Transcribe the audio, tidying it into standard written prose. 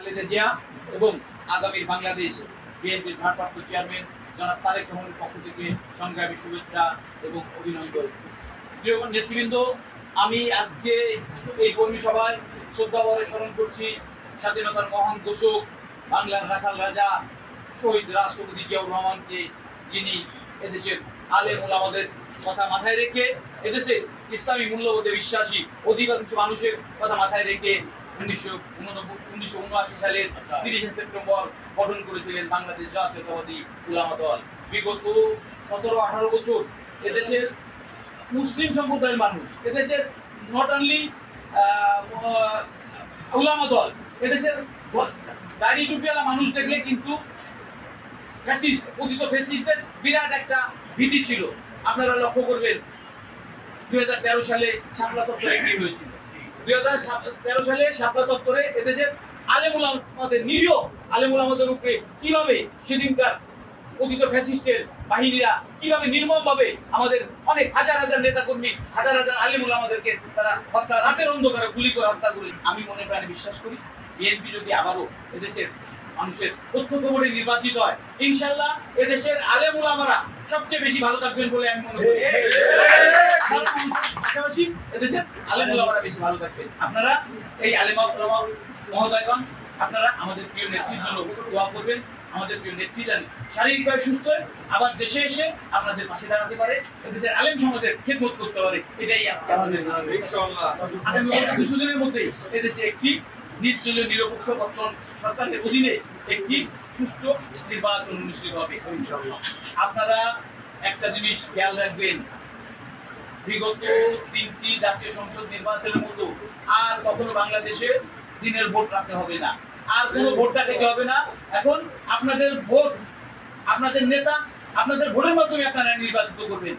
খালেদা জিয়া এবং আগামী বাংলাদেশ বিএনপির ভারপ্রাপ্ত চেয়ারম্যান জনাব তারেক রহমানের পক্ষ থেকে সংগ্রামী শুভেচ্ছা এবং অভিনন্দন। প্রিয় নেতৃবৃন্দ, আমি আজকে এই কর্মী সভায় শ্রদ্ধাভরে স্মরণ করছি স্বাধীনতার মহান ঘোষক বাংলার রাখাল রাজা শহীদ রাষ্ট্রপতি জিয়াউর রহমানকে, যিনি এদেশের আলেম ওলামাদের কথা মাথায় রেখে এদেশের ইসলামী মূল্যবোধে বিশ্বাসী অধিকাংশ মানুষের কথা মাথায় রেখে 1979 সালের 30 সেপ্টেম্বর গঠন করেছিলেন বাংলাদেশ জাতীয়তাবাদী উলামা দল। বিগত 17-18 বছর এদেশের মুসলিম সম্প্রদায়ের মানুষ, এদেশের নট অনলি উলামা দল, এদেশের দাড়ি টুপিওয়ালা মানুষ দেখলে কিন্তু ফ্যাসিস্ট, পতিত ফ্যাসিস্টদের বিরাট একটা ভীতি ছিল। আপনারা লক্ষ্য করবেন 2013 সালে শাপলা চত্বরে কি হয়েছিল। 2013 সালে শাপলা চত্বরে এদেশের আলেম ওলামাদের, নিরীহ আলেম ওলামাদের উপরে কিভাবে সেদিনকার পতিত ফ্যাসিস্টের বাহিনীরা কিভাবে নির্মমভাবে আমাদের অনেক হাজার হাজার নেতাকর্মী, হাজার হাজার আলেম ওলামাদেরকে তারা হত্যা, রাতের অন্ধকারে গুলি করে হত্যা করে। আমি মনে প্রাণে বিশ্বাস করি বিএনপি যদি আবারও এদেশের মানুষের প্রত্যক্ষ ভোটে নির্বাচিত হয়, ইনশাআল্লাহ এদেশের আলেম ওলামারা সবচেয়ে বেশি ভালো থাকবেন বলে আমি মনে করি। পাশাপাশি এদেশের আলেম ওলামারা বেশি ভালো থাকবেন। আপনারা এই আলেম ওলামা মহোদয়গণ, আপনারা আমাদের প্রিয় নেত্রীর জন্য দোয়া করবেন। আমাদের প্রিয় নেত্রী যেন শারীরিকভাবে সুস্থ হয়ে আবার দেশে এসে আপনাদের পাশে দাঁড়াতে পারে, এদেশের আলেম সমাজের খেদমত করতে পারে। এটাই আজকে আমাদের ইনশাআল্লাহ। আগামী কিছুদিনের মধ্যেই এদেশে একটি নির্দলীয় নিরপেক্ষ সরকারের অধীনে একটি সুষ্ঠু নির্বাচন অনুষ্ঠিত হবে। আপনারা একটা জিনিস খেয়াল রাখবেন, বিগত 3টি জাতীয় সংসদ নির্বাচনের মতো আর কখনো বাংলাদেশে দিনের ভোট রাখতে হবে না, আর কোনো ভোট রাখতে হবে না। এখন আপনাদের ভোট, আপনাদের নেতা, আপনাদের ভোটের মাধ্যমে আপনারা নির্বাচিত করবেন।